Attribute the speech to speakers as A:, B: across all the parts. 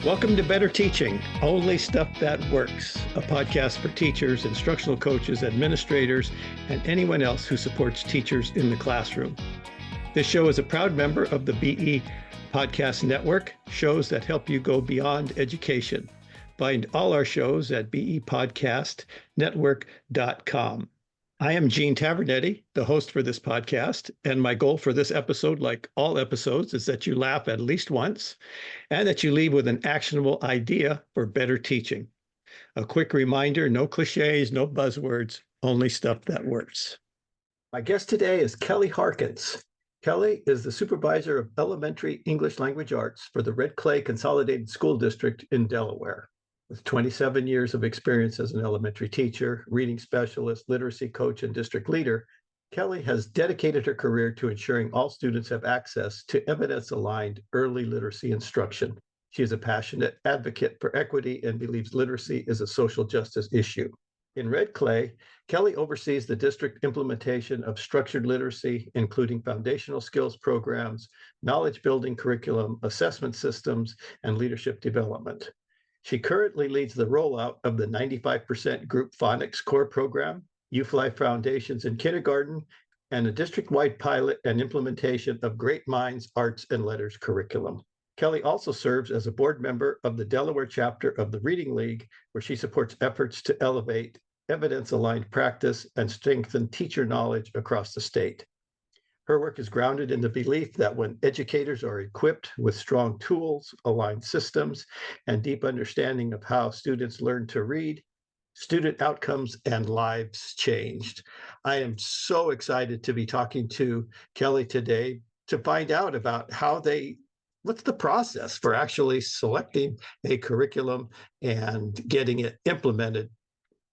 A: Welcome to Better Teaching, Only Stuff That Works, a podcast for teachers, instructional coaches, administrators, and anyone else who supports teachers in the classroom. This show is a proud member of the BE Podcast Network, shows that help you go beyond education. Find all our shows at bepodcastnetwork.com. I am Gene Tavernetti, the host for this podcast, and my goal for this episode, like all episodes, is that you laugh at least once and that you leave with an actionable idea for better teaching. A quick reminder, no cliches, no buzzwords, only stuff that works. My guest today is Kelly Harkins. Kelly is the supervisor of elementary English language arts for the Red Clay Consolidated School District in Delaware. With 27 years of experience as an elementary teacher, reading specialist, literacy coach, and district leader, Kelly has dedicated her career to ensuring all students have access to evidence-aligned early literacy instruction. She is a passionate advocate for equity and believes literacy is a social justice issue. In Red Clay, Kelly oversees the district implementation of structured literacy, including foundational skills programs, knowledge building curriculum, assessment systems, and leadership development. She currently leads the rollout of the 95% Group Phonics Core Program, UFly Foundations in Kindergarten, and a district-wide pilot and implementation of Great Minds Arts and Letters curriculum. Kelly also serves as a board member of the Delaware chapter of the Reading League, where she supports efforts to elevate evidence-aligned practice and strengthen teacher knowledge across the state. Her work is grounded in the belief that when educators are equipped with strong tools, aligned systems, and deep understanding of how students learn to read, student outcomes and lives changed. I am so excited to be talking to Kelly today to find out about what's the process for actually selecting a curriculum and getting it implemented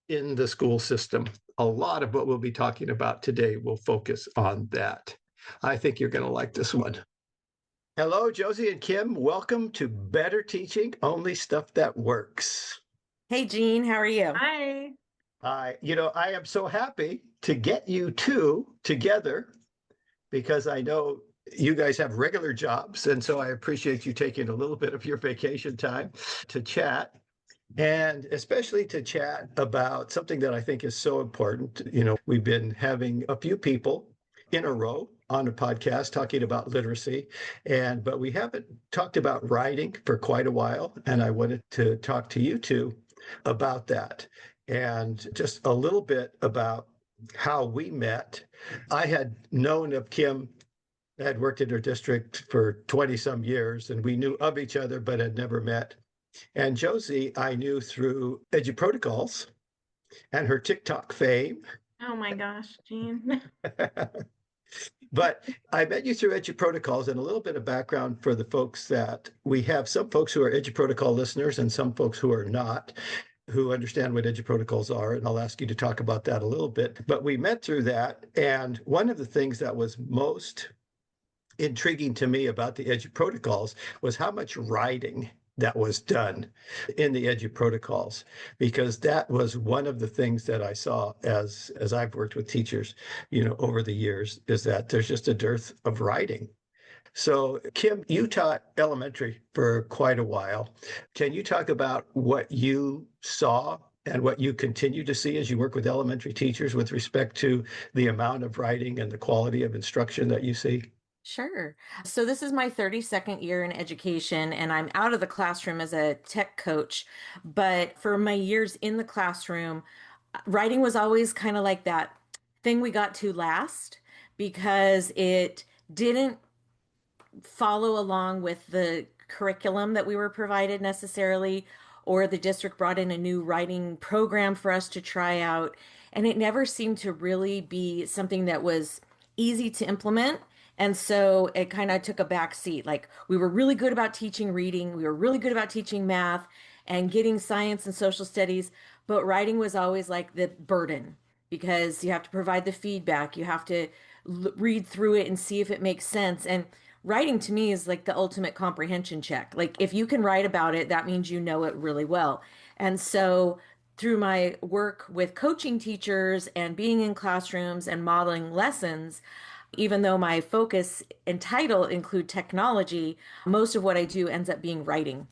A: in the school system. A lot of what we'll be talking about today will focus on that. I think you're going to like this one. Hello, Josie and Kim. Welcome to Better Teaching, Only Stuff That Works.
B: Hey, Gene, how are you?
C: Hi.
A: I am so happy to get you two together because I know you guys have regular jobs. And so I appreciate you taking a little bit of your vacation time to chat. And especially to chat about something that I think is so important. We've been having a few people in a row on a podcast talking about literacy, but we haven't talked about writing for quite a while. And I wanted to talk to you two about that and just a little bit about how we met. I had known of Kim, had worked in her district for 20 some years, and we knew of each other, but had never met. And Josie, I knew through EduProtocols and her TikTok fame.
C: Oh my gosh, Gene.
A: But I met you through EduProtocols, and a little bit of background for the folks that we have some folks who are EduProtocol listeners and some folks who are not, who understand what EduProtocols are. And I'll ask you to talk about that a little bit. But we met through that. And one of the things that was most intriguing to me about the EduProtocols was how much writing that was done in the EduProtocols, because that was one of the things that I saw as I've worked with teachers, over the years, is that there's just a dearth of writing. So Kim, you taught elementary for quite a while. Can you talk about what you saw and what you continue to see as you work with elementary teachers with respect to the amount of writing and the quality of instruction that you see?
B: Sure. So this is my 32nd year in education, and I'm out of the classroom as a tech coach. But for my years in the classroom, writing was always kind of like that thing we got to last because it didn't follow along with the curriculum that we were provided necessarily, or the district brought in a new writing program for us to try out. And it never seemed to really be something that was easy to implement. And so it kind of took a back seat. Like, we were really good about teaching reading, we were really good about teaching math and getting science and social studies, but writing was always like the burden because you have to provide the feedback, you have to read through it and see if it makes sense. And writing to me is like the ultimate comprehension check. Like, if you can write about it, that means you know it really well. And so through my work with coaching teachers and being in classrooms and modeling lessons, even though my focus and title include technology, most of what I do ends up being writing.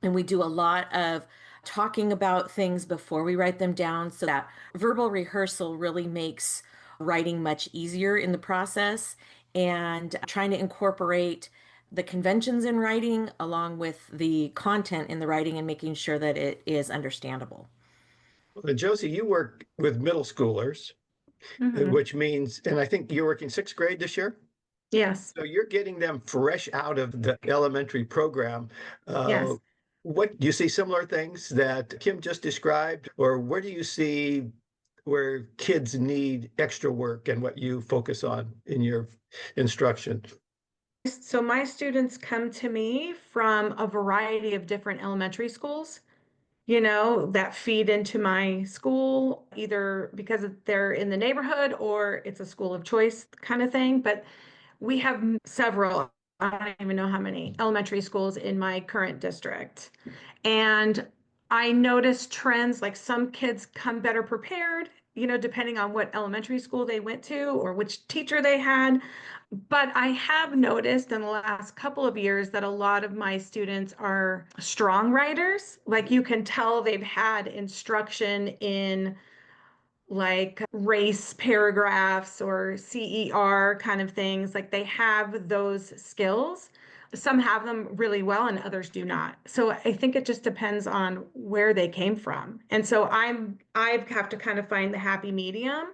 B: And we do a lot of talking about things before we write them down, so that verbal rehearsal really makes writing much easier in the process, and trying to incorporate the conventions in writing along with the content in the writing and making sure that it is understandable.
A: Well, Josie, you work with middle schoolers,
C: Mhm.
A: which means, and I think you're working sixth grade this year.
C: Yes,
A: So you're getting them fresh out of the elementary program. Uh,
C: yes.
A: what do you see similar things that Kim just described, or where do you see where kids need extra work and what you focus on in your instruction?
C: So my students come to me from a variety of different elementary schools, that feed into my school, either because they're in the neighborhood or it's a school of choice kind of thing. But we have several, I don't even know how many elementary schools in my current district. And I notice trends like some kids come better prepared, depending on what elementary school they went to or which teacher they had. But I have noticed in the last couple of years that a lot of my students are strong writers. Like you can tell they've had instruction in like race paragraphs or CER kind of things. Like they have those skills. Some have them really well and others do not. So I think it just depends on where they came from. And so I have to kind of find the happy medium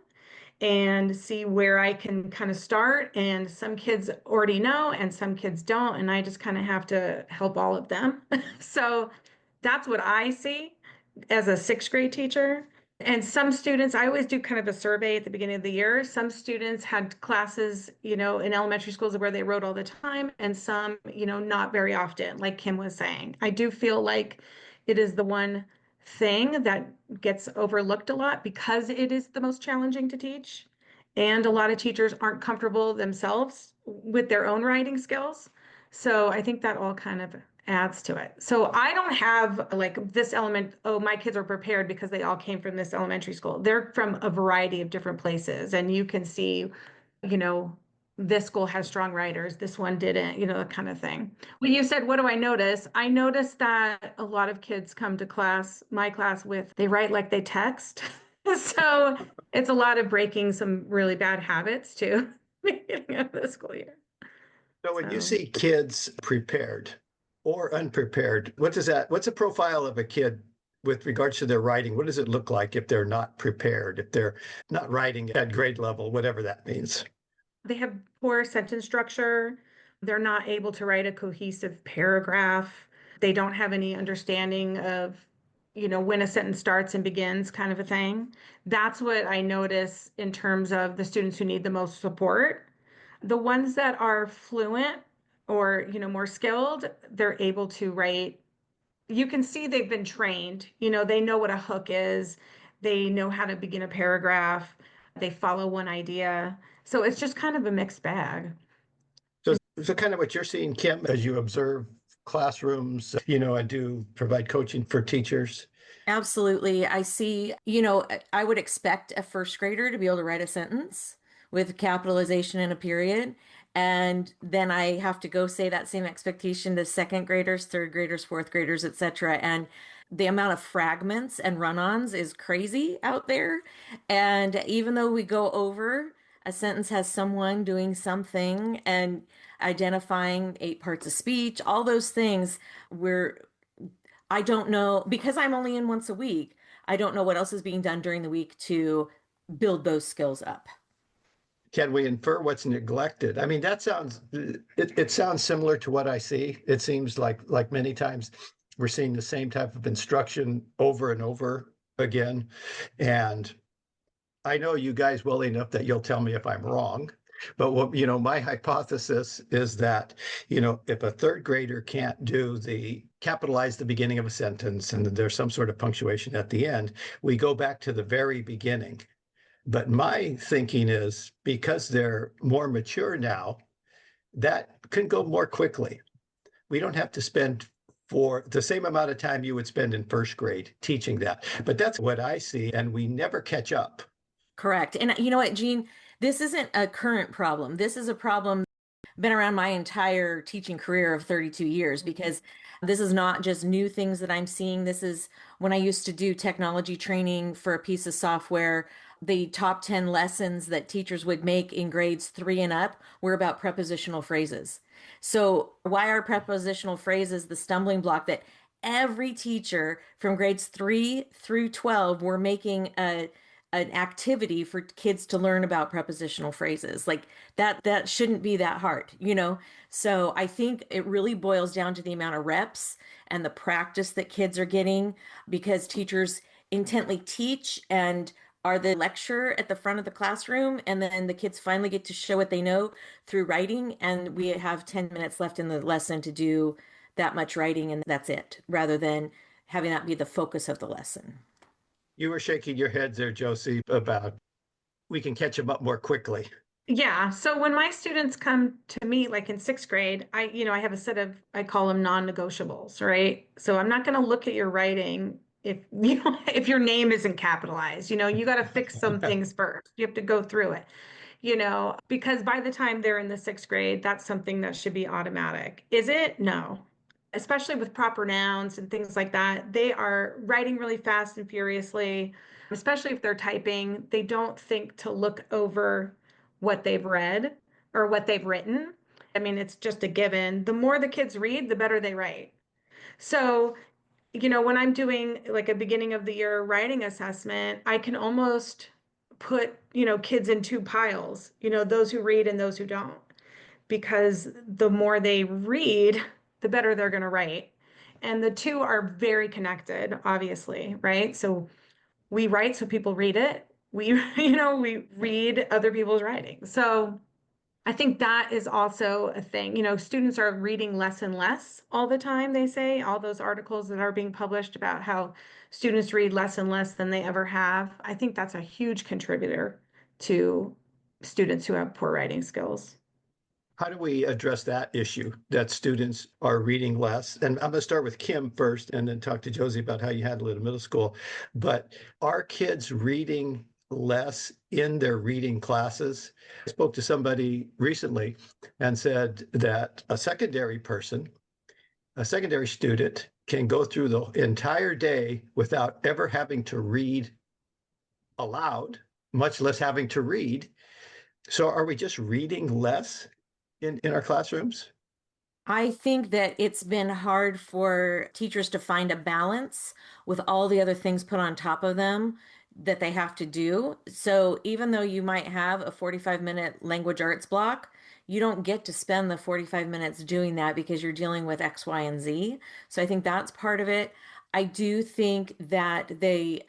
C: and see where I can kind of start. And some kids already know and some kids don't. And I just kind of have to help all of them. So that's what I see as a sixth grade teacher. And some students, I always do kind of a survey at the beginning of the year. Some students had classes, in elementary schools where they wrote all the time, and some, not very often, like Kim was saying. I do feel like it is the one thing that gets overlooked a lot because it is the most challenging to teach. And a lot of teachers aren't comfortable themselves with their own writing skills. So I think that all kind of adds to it. So I don't have like this element, oh, my kids are prepared because they all came from this elementary school. They're from a variety of different places. And you can see, you know, this school has strong writers, this one didn't, that kind of thing. When you said, what do I notice? I noticed that a lot of kids come to class, my class, they write like they text. So it's a lot of breaking some really bad habits too, beginning of the school year.
A: So when you
C: So.
A: see kids prepared or unprepared, what's a profile of a kid with regards to their writing? What does it look like if they're not prepared, if they're not writing at grade level, whatever that means?
C: They have poor sentence structure. They're not able to write a cohesive paragraph. They don't have any understanding of, when a sentence starts and begins, kind of a thing. That's what I notice in terms of the students who need the most support. The ones that are fluent or, more skilled, they're able to write. You can see they've been trained. They know what a hook is. They know how to begin a paragraph. They follow one idea. So it's just kind of a mixed bag.
A: So kind of what you're seeing, Kim, as you observe classrooms, and do provide coaching for teachers.
B: Absolutely. I see, I would expect a first grader to be able to write a sentence with capitalization and a period. And then I have to go say that same expectation to second graders, third graders, fourth graders, etc. And the amount of fragments and run-ons is crazy out there. And even though we go over, a sentence has someone doing something and identifying 8 parts of speech, all those things, we're I don't know because I'm only in once a week. I don't know what else is being done during the week to build those skills up.
A: Can we infer what's neglected? I mean, it sounds similar to what I see. It seems like many times we're seeing the same type of instruction over and over again. And I know you guys well enough that you'll tell me if I'm wrong. But my hypothesis is that, if a third grader can't capitalize the beginning of a sentence and there's some sort of punctuation at the end, we go back to the very beginning. But my thinking is because they're more mature now, that can go more quickly. We don't have to spend for the same amount of time you would spend in first grade teaching that. But that's what I see, and we never catch up.
B: Correct. And you know what, Jean? This isn't a current problem. This is a problem been around my entire teaching career of 32 years because this is not just new things that I'm seeing. This is when I used to do technology training for a piece of software. The top 10 lessons that teachers would make in grades 3 and up were about prepositional phrases. So, why are prepositional phrases the stumbling block that every teacher from grades 3 through 12 were making an activity for kids to learn about prepositional phrases? Like that shouldn't be that hard. So I think it really boils down to the amount of reps and the practice that kids are getting because teachers intently teach and are the lecturer at the front of the classroom, and then the kids finally get to show what they know through writing, and we have 10 minutes left in the lesson to do that much writing, and that's it, rather than having that be the focus of the lesson.
A: You were shaking your head there, Josie, about we can catch them up more quickly.
C: Yeah. So when my students come to me, like in sixth grade, I have a set of, I call them non-negotiables, right? So I'm not going to look at your writing if if your name isn't capitalized. You got to fix some things first. You have to go through it, because by the time they're in the sixth grade, that's something that should be automatic. Is it? No. Especially with proper nouns and things like that. They are writing really fast and furiously, especially if they're typing. They don't think to look over what they've read or what they've written. I mean, it's just a given. The more the kids read, the better they write. So, when I'm doing like a beginning of the year writing assessment, I can almost put, kids in two piles, those who read and those who don't, because the more they read, the better they're going to write. And the two are very connected, obviously, right? So we write so people read it. We, we read other people's writing. So I think that is also a thing. Students are reading less and less all the time, they say, all those articles that are being published about how students read less and less than they ever have. I think that's a huge contributor to students who have poor writing skills.
A: How do we address that issue that students are reading less? And I'm going to start with Kim first and then talk to Josie about how you handle it in middle school. But are kids reading less in their reading classes? I spoke to somebody recently and said that a secondary student can go through the entire day without ever having to read aloud, much less having to read. So are we just reading less in our classrooms?
B: I think that it's been hard for teachers to find a balance with all the other things put on top of them that they have to do. So even though you might have a 45-minute language arts block, you don't get to spend the 45 minutes doing that because you're dealing with X, Y, and Z. So I think that's part of it. I do think that the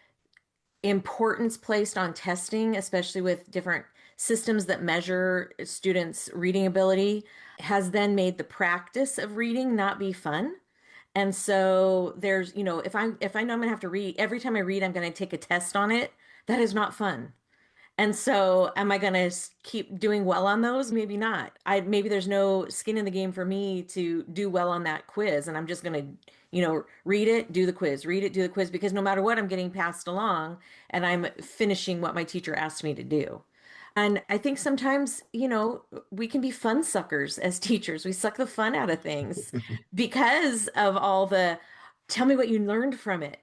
B: importance placed on testing, especially with different systems that measure students' reading ability, has then made the practice of reading not be fun. And so there's, if I know I'm gonna have to read every time I read, I'm gonna take a test on it. That is not fun. And so, am I going to keep doing well on those? Maybe not. Maybe there's no skin in the game for me to do well on that quiz, and I'm just going to, read it, do the quiz, read it, do the quiz, because no matter what, I'm getting passed along, and I'm finishing what my teacher asked me to do. And I think sometimes, we can be fun suckers as teachers. We suck the fun out of things because of all the tell me what you learned from it.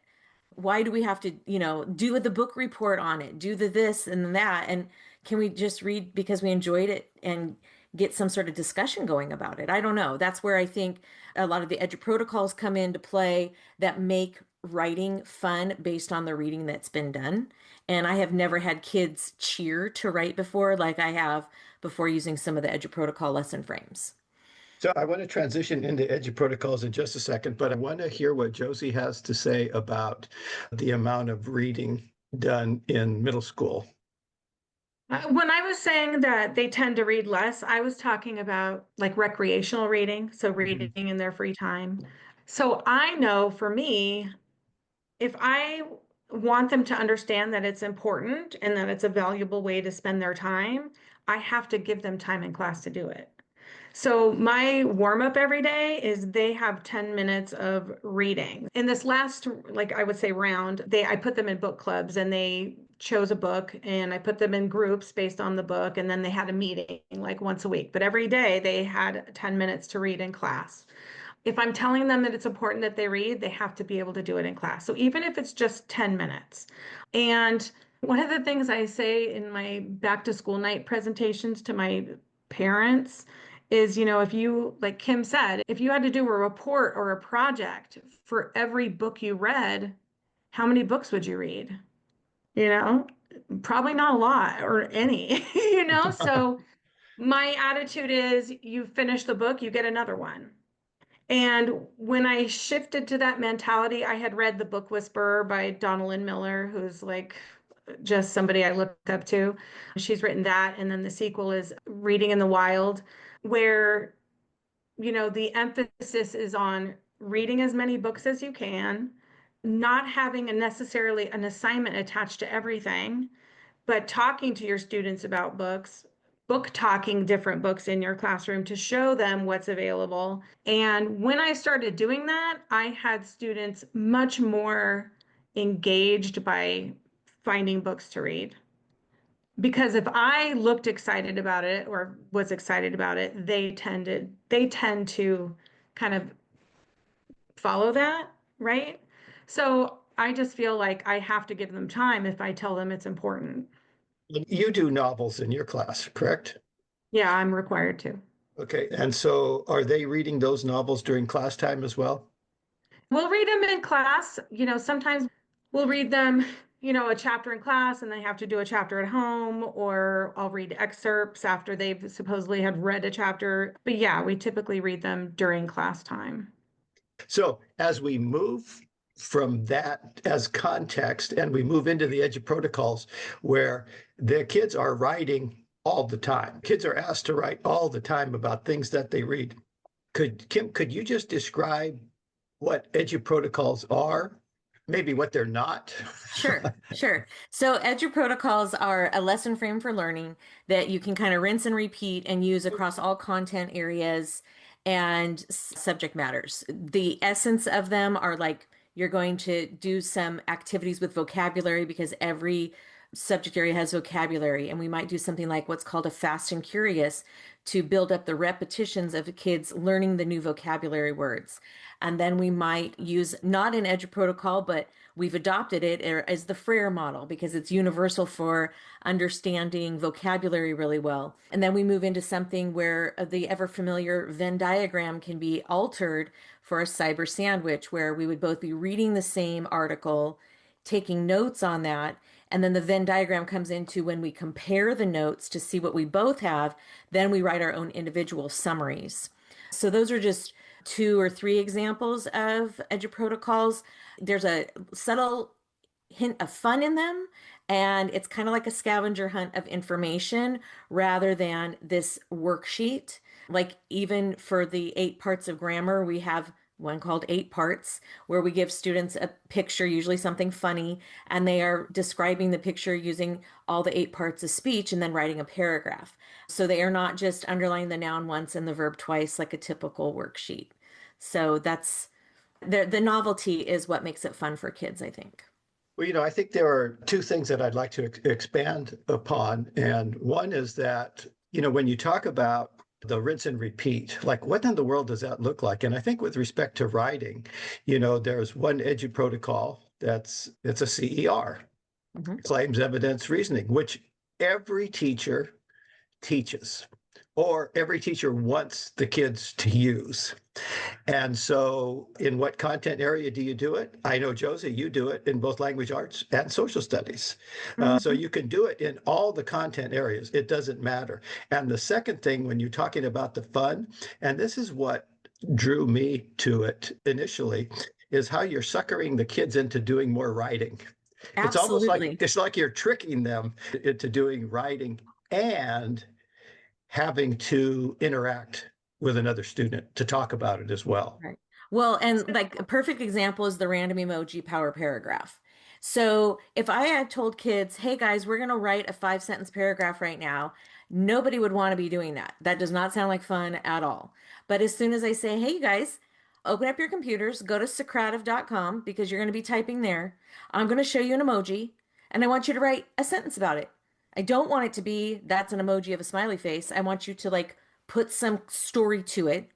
B: Why do we have to, do the book report on it, do the this and that? And can we just read because we enjoyed it and get some sort of discussion going about it? I don't know. That's where I think a lot of the edu protocols come into play that make writing fun based on the reading that's been done. And I have never had kids cheer to write before like I have before using some of the edu protocol lesson frames.
A: So I want to transition into edu protocols in just a second, but I want to hear what Josie has to say about the amount of reading done in middle school.
C: When I was saying that they tend to read less, I was talking about like recreational reading, so reading in their free time. So I know for me, if I want them to understand that it's important and that it's a valuable way to spend their time, I have to give them time in class to do it. So my warm up every day is they have 10 minutes of reading. In this last, like I would say round, I put them in book clubs and they chose a book and I put them in groups based on the book. And then they had a meeting like once a week. But every day they had 10 minutes to read in class. If I'm telling them that it's important that they read, they have to be able to do it in class. So even if it's just 10 minutes. And one of the things I say in my back to school night presentations to my parents is, if you, like Kim said, if you had to do a report or a project for every book you read, how many books would you read? You know, Probably not a lot or any, So my attitude is you finish the book, you get another one. And when I shifted to that mentality, I had read The Book Whisperer by Donalyn Miller, who's like just somebody I look up to. She's written that. And then the sequel is Reading in the Wild, where, the emphasis is on reading as many books as you can, not having necessarily an assignment attached to everything, but talking to your students about books, book talking different books in your classroom to show them what's available. And when I started doing that, I had students much more engaged by finding books to read. Because if I looked excited about it or was excited about it, they tend to kind of follow that, right? So I just feel like I have to give them time if I tell them it's important.
A: You do novels in your class, correct?
C: Yeah, I'm required to.
A: Okay. And so are they reading those novels during class time as well?
C: We'll read them in class. Sometimes we'll read them, a chapter in class and they have to do a chapter at home, or I'll read excerpts after they've supposedly had read a chapter. But yeah, we typically read them during class time.
A: So as we move from that as context and we move into the EDGE protocols where the kids are writing all the time, kids are asked to write all the time about things that they read. Kim, could you just describe what EDGE protocols are? Maybe what they're not?
B: Sure, sure. So EDGE protocols are a lesson frame for learning that you can kind of rinse and repeat and use across all content areas and subject matters. The essence of them are like you're going to do some activities with vocabulary because every subject area has vocabulary, and we might do something like what's called a fast and curious to build up the repetitions of kids learning the new vocabulary words. And then we might use not an EDGE protocol, but we've adopted it as the Frere model because it's universal for understanding vocabulary really well. And then we move into something where the ever familiar Venn diagram can be altered for a cyber sandwich, where we would both be reading the same article, taking notes on that, and then the Venn diagram comes into when we compare the notes to see what we both have, then we write our own individual summaries. So those are just 2 or 3 examples of EDGE protocols. There's a subtle hint of fun in them, and it's kind of like a scavenger hunt of information rather than this worksheet. Like even for the 8 parts of grammar, we have one called 8 parts, where we give students a picture, usually something funny, and they are describing the picture using all the 8 parts of speech and then writing a paragraph. So they are not just underlining the noun once and the verb twice like a typical worksheet. So that's the novelty is what makes it fun for kids, I think.
A: Well, I think there are 2 things that I'd like to expand upon. And one is that, when you talk about the rinse and repeat, like what in the world does that look like? And I think with respect to writing, there's one EDGE protocol it's a CER, claims, evidence, reasoning, which every teacher teaches, or every teacher wants the kids to use. And so in what content area do you do it? I know, Josie, you do it in both language arts and social studies. So you can do it in all the content areas. It doesn't matter. And the second thing, when you're talking about the fun, and this is what drew me to it initially, is how you're suckering the kids into doing more writing. It's almost
B: Absolutely.
A: like you're tricking them into doing writing and having to interact with another student to talk about it as well.
B: Right. Well, and like a perfect example is the random emoji power paragraph. So if I had told kids, hey guys, we're going to write a 5-sentence paragraph right now, nobody would want to be doing that. That does not sound like fun at all. But as soon as I say, hey you guys, open up your computers, go to Socrative.com because you're going to be typing there. I'm going to show you an emoji. and I want you to write a sentence about it. I don't want it to be that's an emoji of a smiley face. I want you to like put some story to it.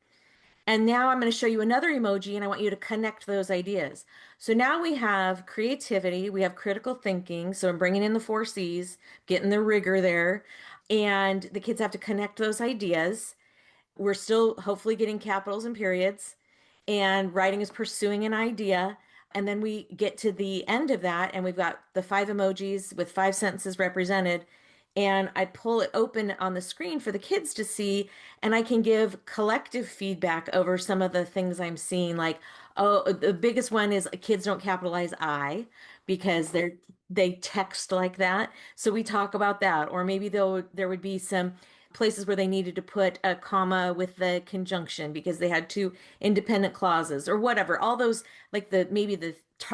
B: And now I'm going to show you another emoji and I want you to connect those ideas. So now we have creativity, we have critical thinking. So I'm bringing in the four C's, getting the rigor there. And the kids have to connect those ideas. We're still hopefully getting capitals and periods, and writing is pursuing an idea. And then we get to the end of that, and we've got the five emojis with five sentences represented. And I pull it open on the screen for the kids to see, and I can give collective feedback over some of the things I'm seeing. Like, oh, the biggest one is kids don't capitalize I because they text like that. So we talk about that. Or maybe there would be some places where they needed to put a comma with the conjunction because they had two independent clauses or whatever. All those, like the maybe the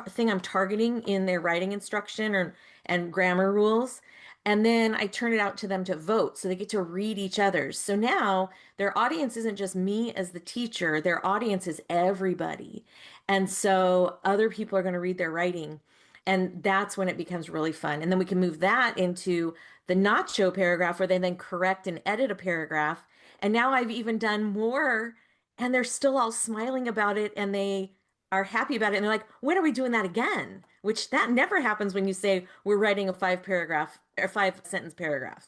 B: thing I'm targeting in their writing instruction or and grammar rules. And then I turn it out to them to vote. So they get to read each other's. So now their audience isn't just me as the teacher, their audience is everybody. And so other people are going to read their writing. And that's when it becomes really fun. And then we can move that into the not show paragraph where they then correct and edit a paragraph. And now I've even done more and they're still all smiling about it and they are happy about it. And they're like, when are we doing that again? Which that never happens when you say we're writing a five paragraph or five sentence paragraph.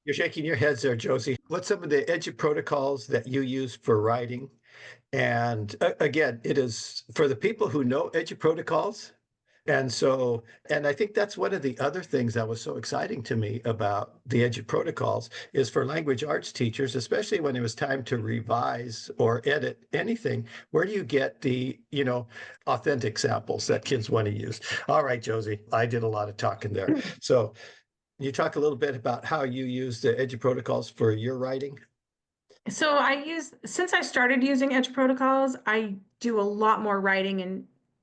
A: You're shaking your heads there, Josie. What's some of the edu protocols that you use for writing? And again, it is for the people who know edu protocols. And so, and I think that's one of the other things that was so exciting to me about the edu protocols is for language arts teachers, especially when it was time to revise or edit anything, where do you get the, authentic samples that kids want to use? All right, Josie, I did a lot of talking there. So you talk a little bit about how you use the edu protocols for your writing?
C: So since I started using Edge protocols, I do a lot more writing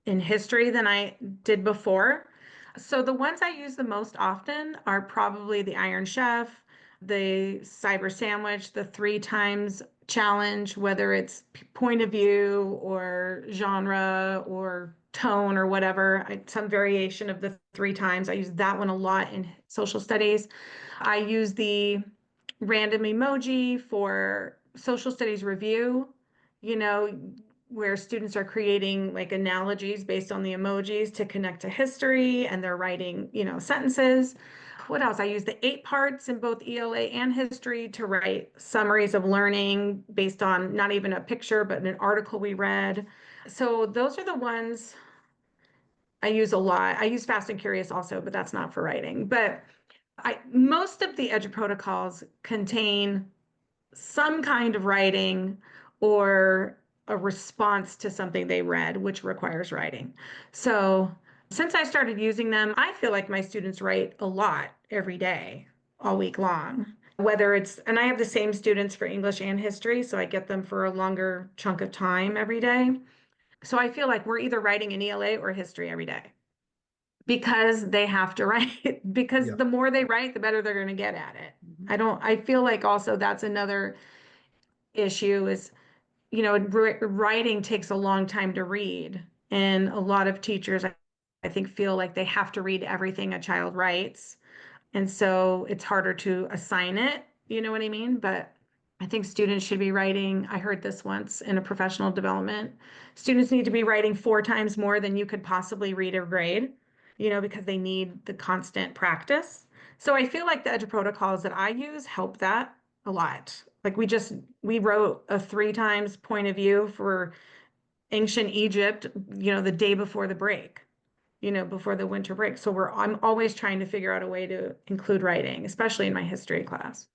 C: in history than I did before. So the ones I use the most often are probably the Iron Chef, the Cyber Sandwich, the three times challenge, whether it's point of view or genre or tone or whatever, some variation of the three times. I use that one a lot in social studies. I use the random emoji for social studies review, you know, where students are creating like analogies based on the emojis to connect to history and they're writing, sentences. What else? I use the 8 parts in both ELA and history to write summaries of learning based on not even a picture, but an article we read. So those are the ones I use a lot. I use Fast and Curious also, but that's not for writing. But most of the EDGE protocols contain some kind of writing or a response to something they read, which requires writing. So since I started using them, I feel like my students write a lot every day, all week long. And I have the same students for English and history, so I get them for a longer chunk of time every day. So I feel like we're either writing in ELA or history every day because they have to write, because
A: Yeah.
C: the more they write, the better they're going to get at it. I feel like also that's another issue is, writing takes a long time to read. And a lot of teachers, I think, feel like they have to read everything a child writes. And so it's harder to assign it, you know what I mean? But I think students should be writing. I heard this once in a professional development. Students need to be writing 4 times more than you could possibly read or grade, because they need the constant practice. So I feel like the EDGE protocols that I use help that a lot. Like we wrote a 3 times point of view for ancient Egypt, the day before the break, before the winter break. So I'm always trying to figure out a way to include writing, especially in my history class.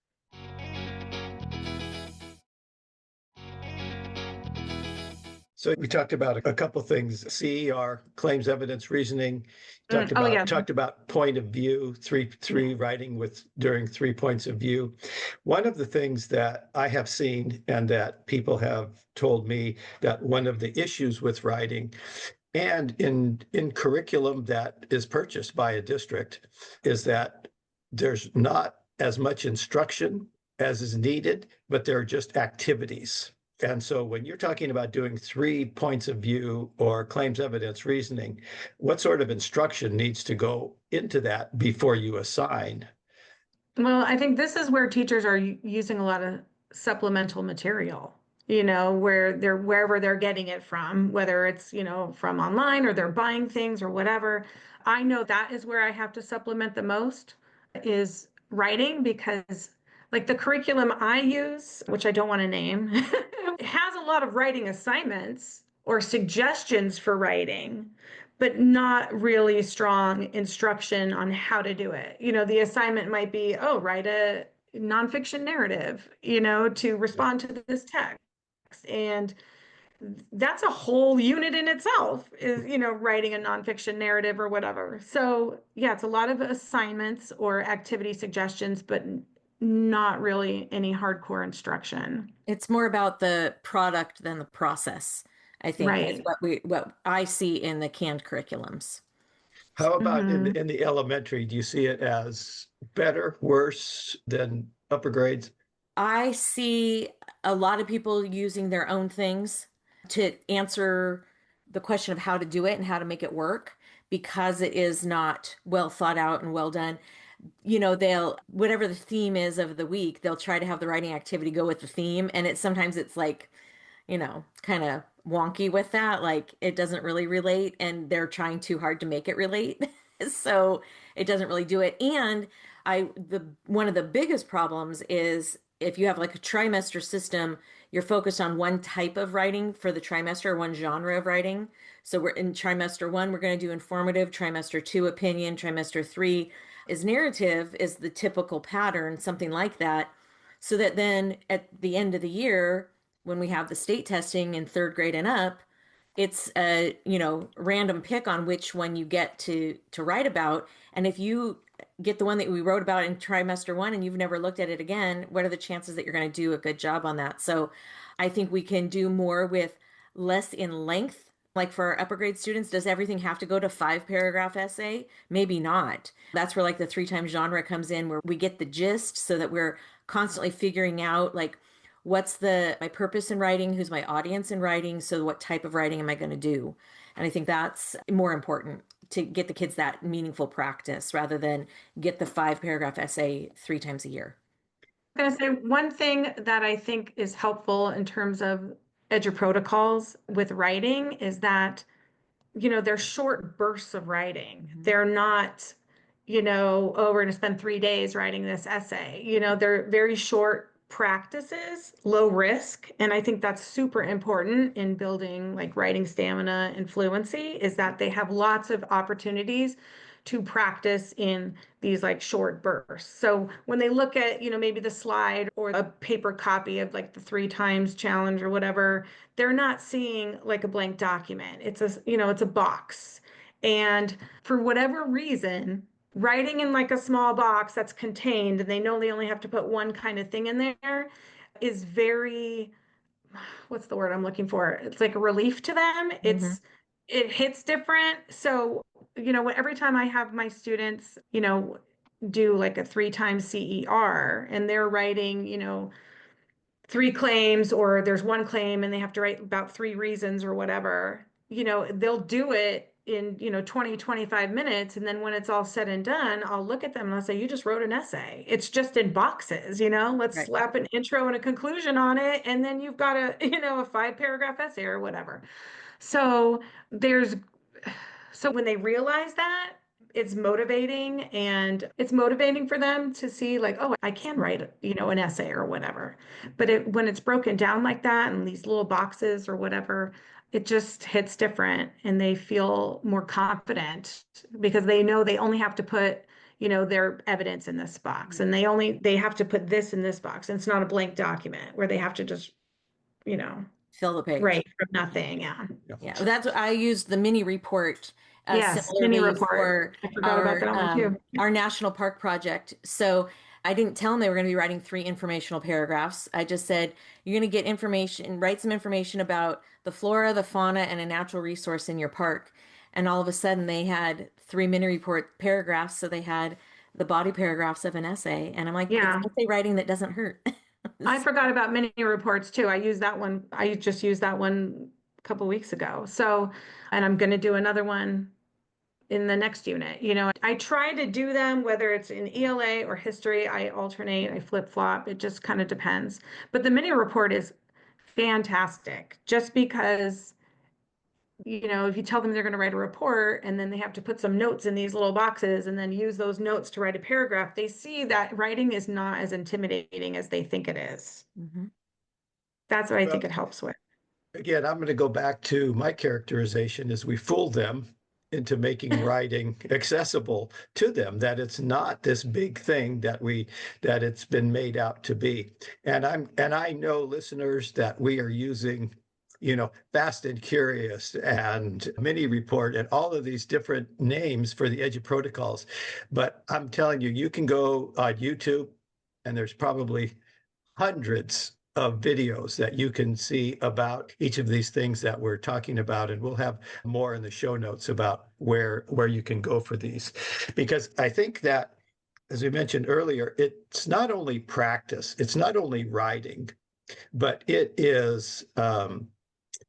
A: So we talked about a couple things: CER, claims, evidence, reasoning. Talked
C: Oh
A: about
C: yeah.
A: talked about point of view, three writing with during 3 points of view. One of the things that I have seen and that people have told me that one of the issues with writing and in curriculum that is purchased by a district is that there's not as much instruction as is needed, but there are just activities. And so when you're talking about doing 3 points of view or claims evidence reasoning, what sort of instruction needs to go into that before you assign?
C: Well, I think this is where teachers are using a lot of supplemental material, where they're wherever they're getting it from, whether it's, from online or they're buying things or whatever. I know that is where I have to supplement the most is writing because like the curriculum I use, which I don't want to name, has a lot of writing assignments or suggestions for writing, but not really strong instruction on how to do it. The assignment might be, oh, write a nonfiction narrative, to respond to this text. And that's a whole unit in itself is, writing a nonfiction narrative or whatever. So yeah, it's a lot of assignments or activity suggestions, but not really any hardcore instruction.
B: It's more about the product than the process, I think, is
C: Right.
B: what I see in the canned curriculums.
A: How about
C: Hmm.
A: in the elementary? Do you see it as better, worse than upper grades?
B: I see a lot of people using their own things to answer the question of how to do it and how to make it work because it is not well thought out and well done. They'll, whatever the theme is of the week, they'll try to have the writing activity go with the theme. And sometimes it's like, kind of wonky with that. Like it doesn't really relate and they're trying too hard to make it relate. So it doesn't really do it. And one of the biggest problems is if you have like a trimester system, you're focused on one type of writing for the trimester, one genre of writing. So we're in trimester one, we're going to do informative, trimester two, opinion, trimester three is narrative, is the typical pattern, something like that. So that then at the end of the year, when we have the state testing in third grade and up, it's a random pick on which one you get to write about. And if you get the one that we wrote about in trimester one and you've never looked at it again, what are the chances that you're going to do a good job on that? So I think we can do more with less in length. Like for our upper grade students, does everything have to go to 5 paragraph essay? Maybe not. That's where like the 3 times genre comes in, where we get the gist so that we're constantly figuring out like what's the my purpose in writing, who's my audience in writing, so what type of writing am I going to do? And I think that's more important to get the kids that meaningful practice rather than get the 5 paragraph essay 3 times a year.
C: I'm going to say one thing that I think is helpful in terms of edu protocols with writing is that they're short bursts of writing. They're not, oh, we're going to spend 3 days writing this essay. They're very short practices, low risk. And I think that's super important in building like writing stamina and fluency is that they have lots of opportunities to practice in these like short bursts. So when they look at, maybe the slide or a paper copy of like the 3 times challenge or whatever, they're not seeing like a blank document. It's a box. And for whatever reason, writing in like a small box that's contained and they know they only have to put one kind of thing in there is very, what's the word I'm looking for? It's like a relief to them.
B: Hmm.
C: It hits different. So, every time I have my students, do like a 3 times CER and they're writing, 3 claims or there's one claim and they have to write about 3 reasons or whatever, they'll do it in, 20, 25 minutes. And then when it's all said and done, I'll look at them and I'll say, you just wrote an essay. It's just in boxes, let's
B: Right.
C: slap an intro and a conclusion on it. And then you've got a, a 5 paragraph essay or whatever. So there's so when they realize that, it's motivating and it's motivating for them to see like, oh, I can write, an essay or whatever. But when it's broken down like that in these little boxes or whatever, it just hits different and they feel more confident because they know they only have to put, their evidence in this box and they have to put this in this box. And it's not a blank document where they have to just, you know,
B: Fill the page.
C: write from nothing. Yeah.
A: Yeah.
B: Yeah, that's what I used the mini report
C: Yes, mini
B: similarly
C: report.
B: for
C: I forgot about that one too.
B: our national park project. So I didn't tell them they were going to be writing 3 informational paragraphs. I just said you're going to get information, write some information about the flora, the fauna, and a natural resource in your park. And all of a sudden they had 3 mini report paragraphs, so they had the body paragraphs of an essay. And I'm like, it's
C: Yeah.
B: essay writing that doesn't hurt.
C: I forgot about mini reports too. I used that one. I just used that one a couple weeks ago. So, and I'm going to do another one in the next unit. I try to do them, whether it's in ELA or history. I alternate, I flip flop. It just kind of depends. But the mini report is fantastic just because, if you tell them they're going to write a report and then they have to put some notes in these little boxes and then use those notes to write a paragraph, they see that writing is not as intimidating as they think it is.
B: Mm-hmm.
C: That's what I
A: Well,
C: think it helps with.
A: again, I'm going to go back to my characterization as we fooled them into making writing accessible to them, that it's not this big thing that it's been made out to be. And I know, listeners, that we are using, Fast and Curious and Mini Report and all of these different names for the Edu protocols. But I'm telling you, you can go on YouTube and there's probably hundreds of videos that you can see about each of these things that we're talking about, and we'll have more in the show notes about where you can go for these, because I think that, as we mentioned earlier, it's not only practice, it's not only writing, but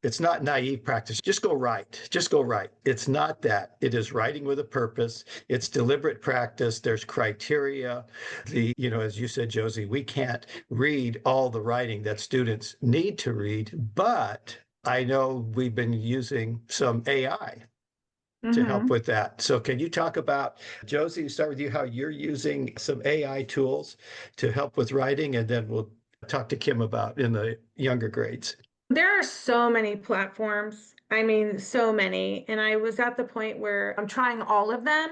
A: it's not naive practice. Just go right. Just go right. It's not that. It is writing with a purpose. It's deliberate practice. There's criteria. As you said, Josie, we can't read all the writing that students need to read, but I know we've been using some AI to help
C: Mm-hmm.
A: with that. So can you talk about, Josie, start with you, how you're using some AI tools to help with writing, and then we'll talk to Kim about in the younger grades.
C: There are so many platforms. I mean, so many. And I was at the point where I'm trying all of them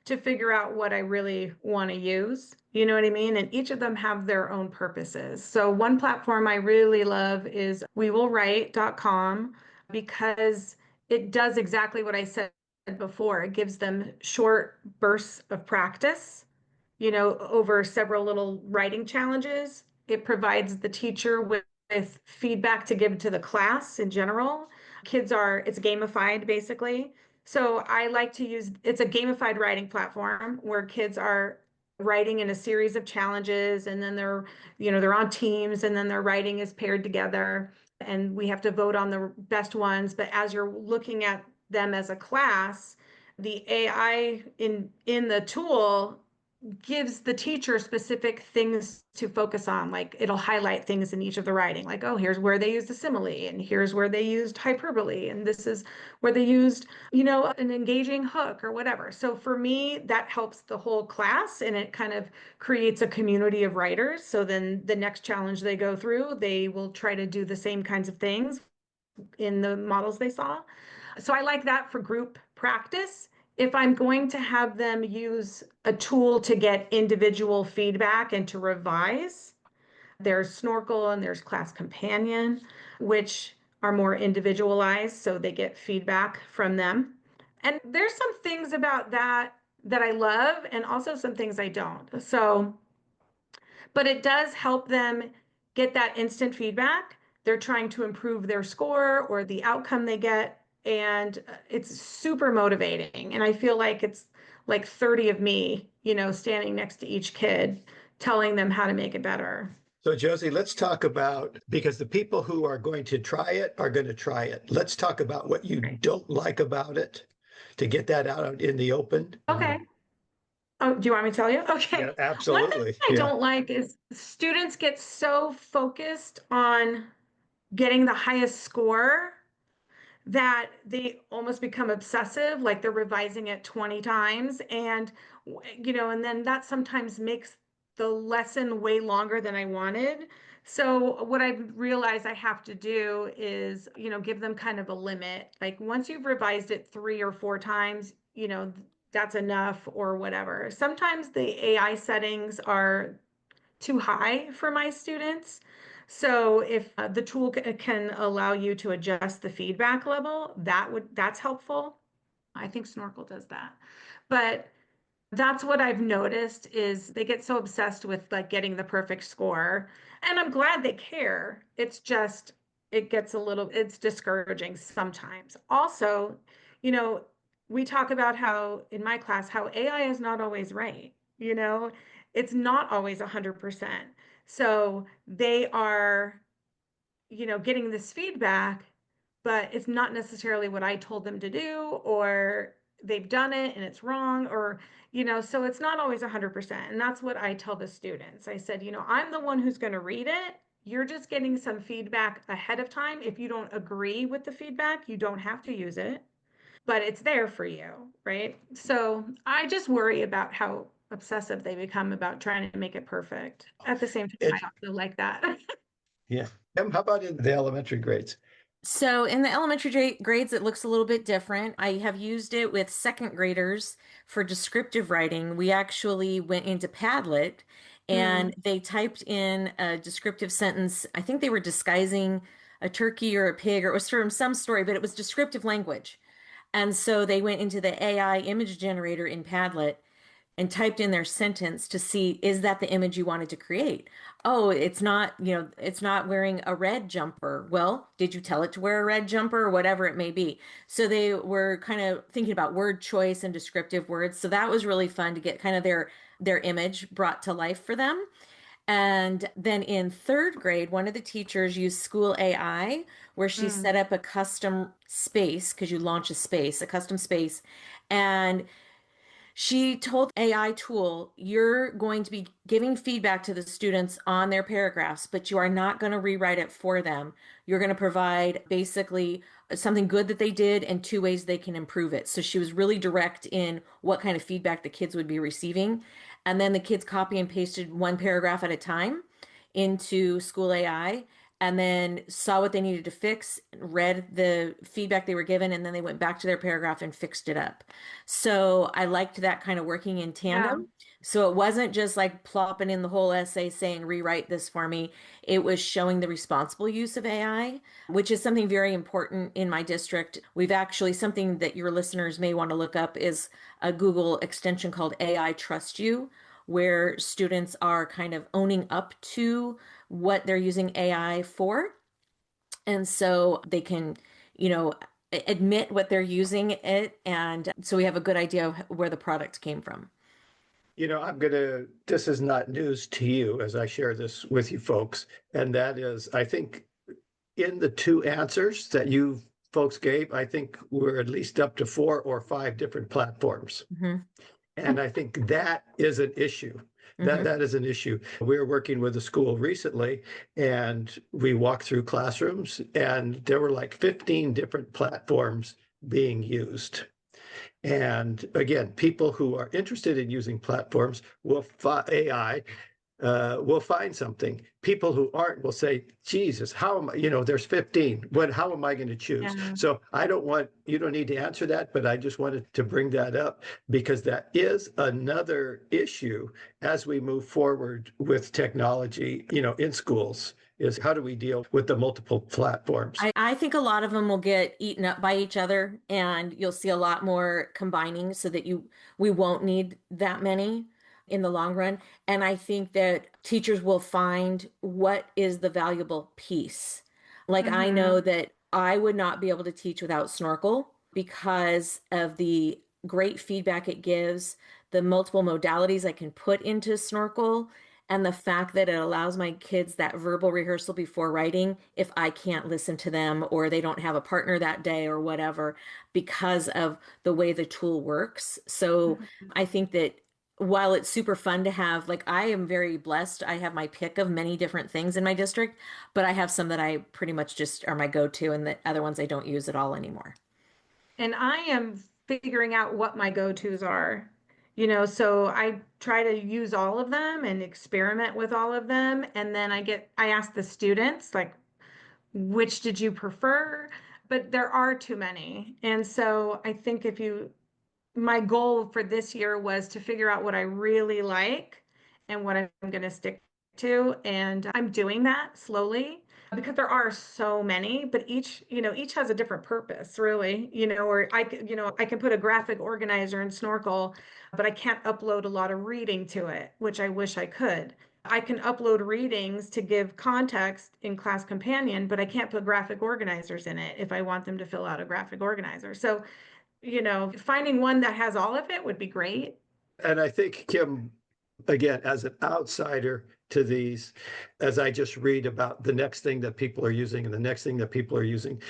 C: to figure out what I really want to use. You know what I mean? And each of them have their own purposes. So one platform I really love is wewillwrite.com because it does exactly what I said before. It gives them short bursts of practice, over several little writing challenges. It provides the teacher with feedback to give to the class in general. It's gamified basically. So I like to use, it's a gamified writing platform where kids are writing in a series of challenges, and then they're on teams, and then their writing is paired together, and we have to vote on the best ones. But as you're looking at them as a class, the AI in the tool gives the teacher specific things to focus on. Like it'll highlight things in each of the writing, like, oh, here's where they used a simile, and here's where they used hyperbole, and this is where they used, an engaging hook or whatever. So for me, that helps the whole class, and it kind of creates a community of writers. So then the next challenge they go through, they will try to do the same kinds of things in the models they saw. So I like that for group practice. If I'm going to have them use a tool to get individual feedback and to revise, there's Snorkel and there's Class Companion, which are more individualized, so they get feedback from them. And there's some things about that I love, and also some things I don't. So, but it does help them get that instant feedback. They're trying to improve their score or the outcome they get, and it's super motivating. And I feel like it's like 30 of me, standing next to each kid, telling them how to make it better.
A: So, Josie, let's talk about, because the people who are going to try it are going to try it. Let's talk about what you
C: Right.
A: don't like about it to get that out in the open.
C: Okay. Oh, do you want me to tell you?
A: Yeah,
C: Okay. One thing
A: absolutely.
C: I
A: Yeah.
C: don't like is students get so focused on getting the highest score that they almost become obsessive, like they're revising it 20 times. And, and then that sometimes makes the lesson way longer than I wanted. So what I've realized I have to do is, give them kind of a limit. Like once you've revised it 3 or 4 times, that's enough or whatever. Sometimes the AI settings are too high for my students. So if the tool can allow you to adjust the feedback level, that's helpful. I think Snorkel does that. But that's what I've noticed is they get so obsessed with like getting the perfect score. And I'm glad they care. It's just it's discouraging sometimes. Also, you know, we talk about how in my class how AI is not always right. It's not always 100%. So they are, getting this feedback, but it's not necessarily what I told them to do, or they've done it and it's wrong, or, so it's not always 100%. And that's what I tell the students. I said, I'm the one who's going to read it. You're just getting some feedback ahead of time. If you don't agree with the feedback, you don't have to use it, but it's there for you, right? So I just worry about how obsessive they become about trying to make it perfect. At the same time, I
A: It,
C: also like that.
A: yeah. How about in the elementary grades?
B: So in the elementary grades, it looks a little bit different. I have used it with second graders for descriptive writing. We actually went into Padlet and
C: Mm,
B: they typed in a descriptive sentence. I think they were disguising a turkey or a pig, or it was from some story, but it was descriptive language. And so they went into the AI image generator in Padlet and typed in their sentence to see, is that the image you wanted to create? Oh, it's not, it's not wearing a red jumper. Well, did you tell it to wear a red jumper or whatever it may be? So they were kind of thinking about word choice and descriptive words. So that was really fun to get kind of their image brought to life for them. And then in third grade, one of the teachers used school AI where she set
C: mm.
B: up a custom space because you launch a custom space. And she told AI tool, you're going to be giving feedback to the students on their paragraphs, but you are not going to rewrite it for them. You're going to provide basically something good that they did and two ways they can improve it. So she was really direct in what kind of feedback the kids would be receiving. And then the kids copy and pasted one paragraph at a time into school AI and then saw what they needed to fix, read the feedback they were given, and then they went back to their paragraph and fixed it up. So I liked that kind of working in
C: Yeah.
B: tandem. So it wasn't just like plopping in the whole essay saying, rewrite this for me. It was showing the responsible use of AI, which is something very important in my district. We've actually, something that your listeners may want to look up is a Google extension called AI Trust You, where students are kind of owning up to what they're using AI for. And so they can, you know, admit what they're using it. And so we have a good idea of where the product came from.
A: This is not news to you as I share this with you folks. And that is, I think in the two answers that you folks gave, I think we're at least up to 4 or 5 different platforms.
B: Hmm.
A: And I think that is an issue.
B: Hmm.
A: That is an issue. We were working with a school recently, and we walked through classrooms, and there were like 15 different platforms being used. And again, people who are interested in using platforms will AI will find something. People who aren't will say, Jesus, how am I, there's 15. How am I going to choose?
C: Yeah.
A: So you don't need to answer that, but I just wanted to bring that up because that is another issue as we move forward with technology, in schools, is how do we deal with the multiple platforms?
B: I think a lot of them will get eaten up by each other, and you'll see a lot more combining so that we won't need that many in the long run. And I think that teachers will find what is the valuable piece. Like I know
C: Hmm.
B: that I would not be able to teach without Snorkel because of the great feedback it gives, the multiple modalities I can put into Snorkel, and the fact that it allows my kids that verbal rehearsal before writing if I can't listen to them or they don't have a partner that day or whatever because of the way the tool works. So I think that while it's super fun to have, like, I am very blessed. I have my pick of many different things in my district, but I have some that I pretty much just are my go-to, and the other ones I don't use at all anymore.
C: And I am figuring out what my go-tos are. So I try to use all of them and experiment with all of them. And then I ask the students, like, which did you prefer? But there are too many. And so I think my goal for this year was to figure out what I really like and what I'm going to stick to. And I'm doing that slowly because there are so many, but each has a different purpose, really, or I can put a graphic organizer in Snorkel, but I can't upload a lot of reading to it, which I wish I could. I can upload readings to give context in Class Companion, but I can't put graphic organizers in it if I want them to fill out a graphic organizer. So finding one that has all of it would be great.
A: And I think, Kim, again, as an outsider to these, as I just read about the next thing that people are using and the next thing that people are using,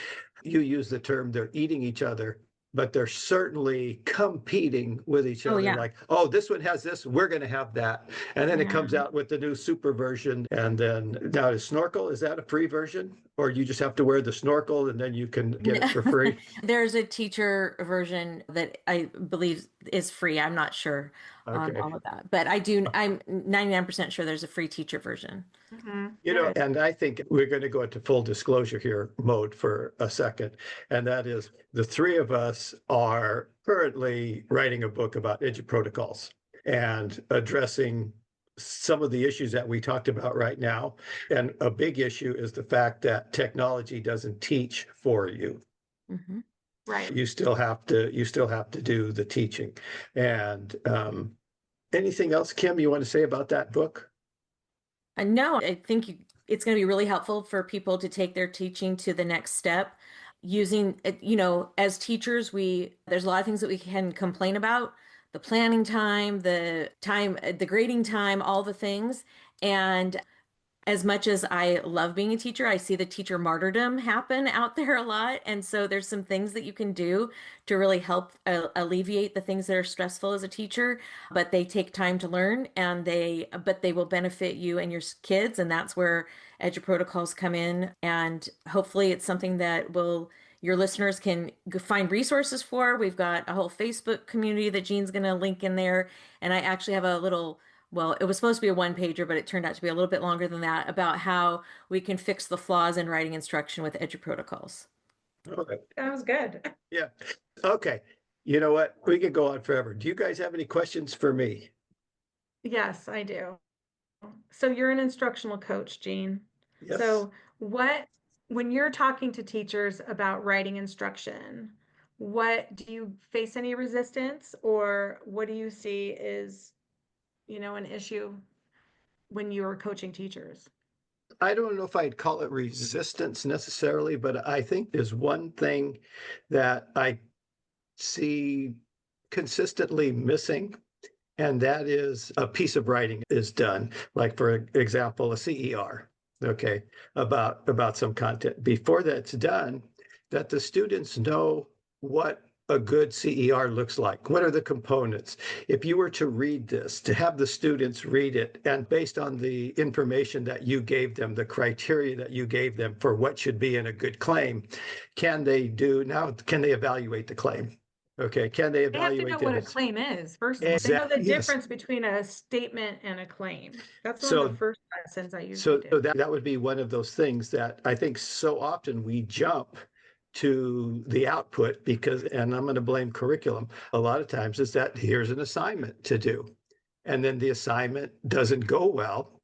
A: you use the term they're eating each other, but they're certainly competing with each
B: Oh
A: other.
B: yeah.
A: Like, oh, this one has this, we're going to have that. And then it
B: Yeah.
A: comes out with the new super version. And then now is Snorkel, is that a free version? Or you just have to wear the snorkel and then you can get it for free?
B: There's a teacher version that I believe is free. I'm not sure on
A: Okay.
B: all of that, but I'm 99% sure there's a free teacher version.
C: Good.
A: And I think we're going to go into full disclosure here mode for a second. And that is the three of us are currently writing a book about edge protocols and addressing some of the issues that we talked about right now. And a big issue is the fact that technology doesn't teach for you.
B: Hmm.
C: Right.
A: You still have to do the teaching. And anything else, Kim, you want to say about that book?
B: No, I think it's going to be really helpful for people to take their teaching to the next step. Using, as teachers, there's a lot of things that we can complain about, the planning time, the grading time, all the things. And as much as I love being a teacher, I see the teacher martyrdom happen out there a lot. And so there's some things that you can do to really help alleviate the things that are stressful as a teacher, but they take time to learn but they will benefit you and your kids. And that's where Edu protocols come in. And hopefully it's something that your listeners can find resources for. We've got a whole Facebook community that Jean's going to link in there. And I actually have a little, well, it was supposed to be a one pager, but it turned out to be a little bit longer than that, about how we can fix the flaws in writing instruction with Edu protocols.
A: Okay.
C: That was good.
A: Yeah. Okay. You know what? We could go on forever. Do you guys have any questions for me?
C: Yes, I do. So you're an instructional coach, Jean.
A: Yes.
C: So when you're talking to teachers about writing instruction, what do you face any resistance, or what do you see is, an issue when you're coaching teachers?
A: I don't know if I'd call it resistance necessarily, but I think there's one thing that I see consistently missing, and that is a piece of writing is done, like for example, a CER, okay, about some content. Before that's done, that the students know what a good CER looks like. What are the components? If you were to read this, to have the students read it, and based on the information that you gave them, the criteria that you gave them for what should be in a good claim, can they evaluate the claim? Okay, can they
C: They have to know
A: evaluate
C: what a
A: it?
C: claim is, first of all. They know the
A: Exactly. Yes.
C: difference between a statement and a claim. That's one of
A: So
C: the first lessons I usually
A: So
C: do.
A: that would be one of those things that I think so often we jump to the output because, and I'm going to blame curriculum a lot of times, is that here's an assignment to do. And then the assignment doesn't go well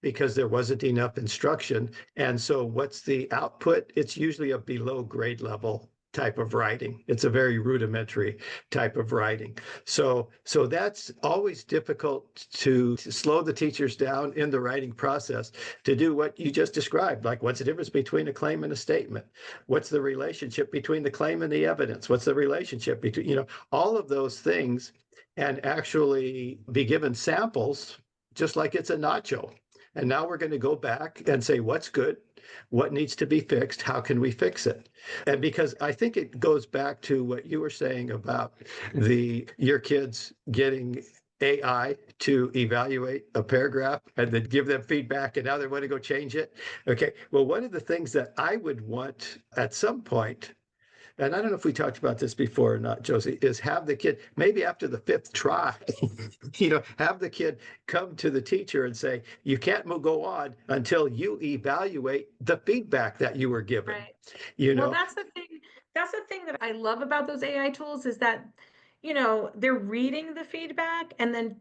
A: because there wasn't enough instruction. And so what's the output? It's usually a below grade level type of writing. It's a very rudimentary type of writing. So that's always difficult to slow the teachers down in the writing process to do what you just described. Like, what's the difference between a claim and a statement? What's the relationship between the claim and the evidence? What's the relationship between, all of those things, and actually be given samples just like it's a nacho. And now we're going to go back and say, what's good? What needs to be fixed? How can we fix it? And because I think it goes back to what you were saying about your kids getting AI to evaluate a paragraph and then give them feedback, and now they want to go change it. Okay. Well, one of the things that I would want at some point, and I don't know if we talked about this before or not, Josie, is have the kid, maybe after the fifth try, have the kid come to the teacher and say, you can't go on until you evaluate the feedback that you were given.
C: Right.
A: You
C: Well,
A: know,
C: that's the thing. That's the thing that I love about those AI tools is that, they're reading the feedback and then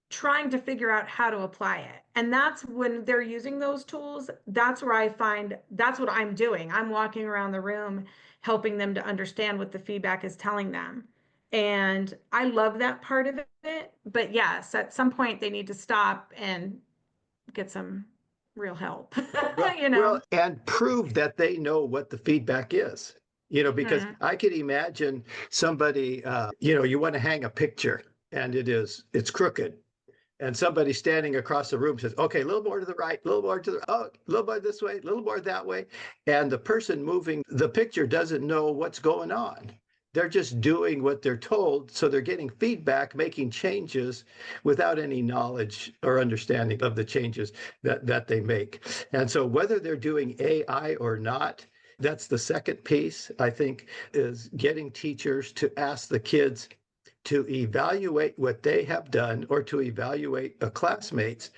C: trying to figure out how to apply it. And that's when they're using those tools, that's where I find that's what I'm doing. I'm walking around the room helping them to understand what the feedback is telling them. And I love that part of it. But yes, at some point they need to stop and get some real help.
A: and prove that they know what the feedback is. Because
C: Mhm.
A: I could imagine somebody, you want to hang a picture and it's crooked. and somebody standing across the room says, okay, a little more to the right, a little more to the, oh, a little more this way, a little more that way. And the person moving the picture doesn't know what's going on. They're just doing what they're told. So they're getting feedback, making changes without any knowledge or understanding of the changes that they make. And so whether they're doing AI or not, that's the second piece, I think, is getting teachers to ask the kids to evaluate what they have done or to evaluate a classmates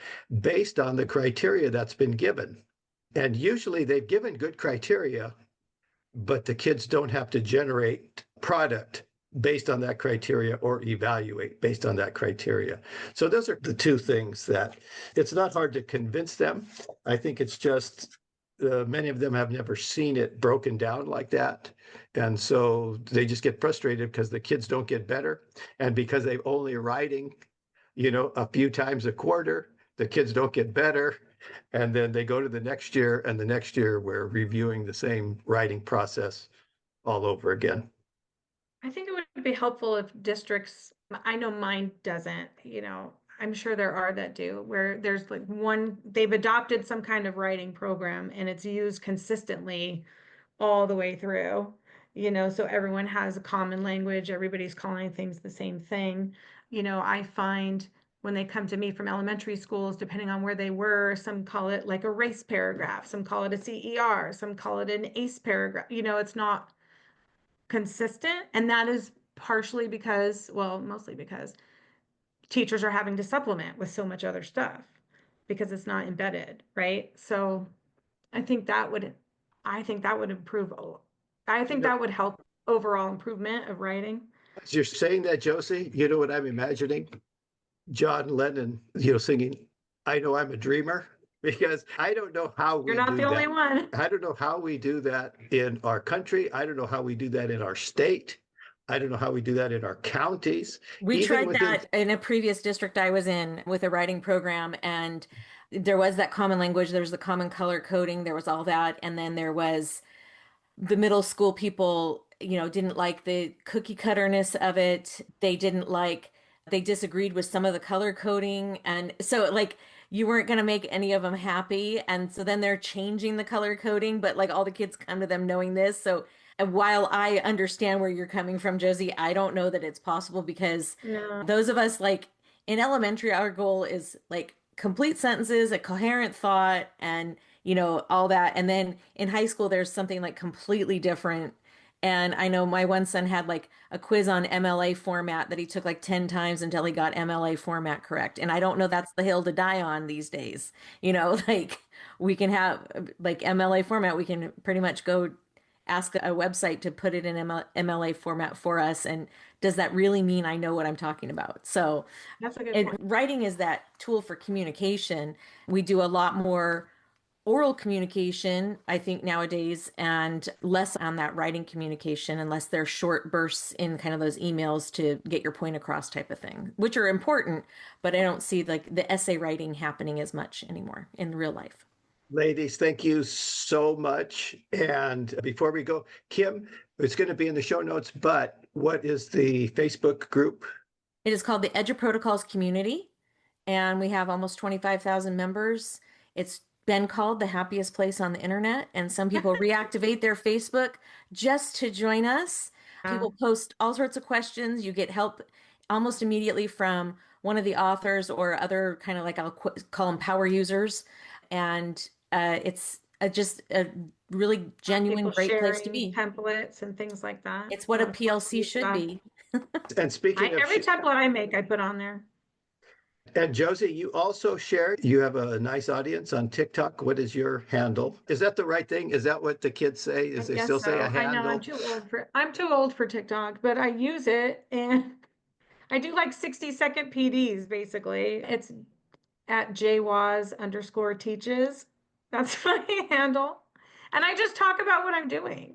A: based on the criteria that's been given. And usually they've given good criteria, but the kids don't have to generate product based on that criteria or evaluate based on that criteria. So those are the two things that it's not hard to convince them. I think it's just many of them have never seen it broken down like that. And so they just get frustrated because the kids don't get better. And because they're only writing, a few times a quarter, the kids don't get better. And then they go to the next year, and the next year we're reviewing the same writing process all over again.
C: I think it would be helpful if districts, I know mine doesn't, I'm sure there are that do, where there's like they've adopted some kind of writing program and it's used consistently all the way through, so everyone has a common language, everybody's calling things the same thing. I find when they come to me from elementary schools, depending on where they were, some call it like a race paragraph, some call it a CER, some call it an ACE paragraph, it's not consistent. And that is partially because, well, mostly because teachers are having to supplement with so much other stuff because it's not embedded, right? So I think that would improve. I think that would help overall improvement of writing.
A: As you're saying that, Josie, you know what I'm imagining? John Lennon, singing, I Know I'm a Dreamer, because I don't know how we do that.
C: You're not the only one.
A: I don't know how we do that in our country. I don't know how we do that in our state. I don't know how we do that in our counties.
B: We tried that in a previous district I was in with a writing program, and there was that common language, there was the common color coding, there was all that, and then there was the middle school people, didn't like the cookie cutterness of it. They disagreed with some of the color coding, and so you weren't going to make any of them happy, and so then they're changing the color coding, but all the kids come to them knowing this. So and while I understand where you're coming from, Josie, I don't know that it's possible because those of us in elementary, our goal is complete sentences, a coherent thought, and all that. And then in high school, there's something completely different. And I know my one son had a quiz on MLA format that he took 10 times until he got MLA format correct. And I don't know that's the hill to die on these days. We can have MLA format, we can pretty much go ask a website to put it in MLA format for us. And does that really mean I know what I'm talking about? So
C: that's a good point.
B: Writing is that tool for communication. We do a lot more oral communication, I think, nowadays, and less on that writing communication, unless they're short bursts in kind of those emails to get your point across type of thing, which are important, but I don't see the essay writing happening as much anymore in real life.
A: Ladies, thank you so much. And before we go, Kim, it's going to be in the show notes, but what is the Facebook group?
B: It is called the EduProtocols Community, and we have almost 25,000 members. It's been called the happiest place on the internet, and some people reactivate their Facebook just to join us. People post all sorts of questions. You get help almost immediately from one of the authors or other kind of I'll call them power users. And it's just a really genuine, great place to be.
C: Templates and things like that.
B: It's what a PLC should be.
A: And speaking of
C: every template I make, I put on there.
A: And Josie, you also share, you have a nice audience on TikTok. What is your handle? Is that the right thing? Is that what the kids say? Is they still say a handle?
C: I know I'm too old for TikTok, but I use it and I do 60-second PDs basically. It's at jwoz_teaches. That's my handle. And I just talk about what I'm doing.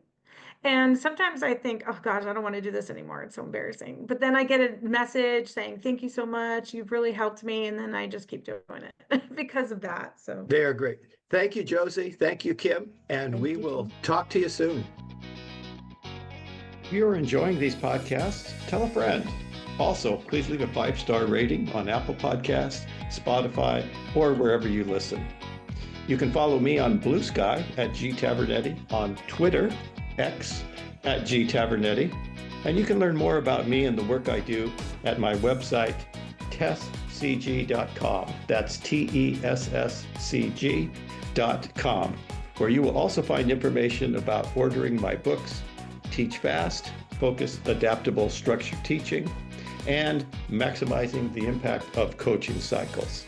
C: And sometimes I think, oh gosh, I don't want to do this anymore. It's so embarrassing. But then I get a message saying, thank you so much. You've really helped me. And then I just keep doing it because of that. So
A: they are great. Thank you, Josie. Thank you, Kim. And we will talk to you soon. If you're enjoying these podcasts, tell a friend. Also, please leave a 5-star rating on Apple Podcasts Spotify, or wherever you listen. You can follow me on Blue Sky at G Tavernetti, on Twitter, X at G Tavernetti, and you can learn more about me and the work I do at my website, tesscg.com. That's TESSCG.com, where you will also find information about ordering my books, Teach Fast, Focused Adaptable Structured Teaching, and maximizing the impact of coaching cycles.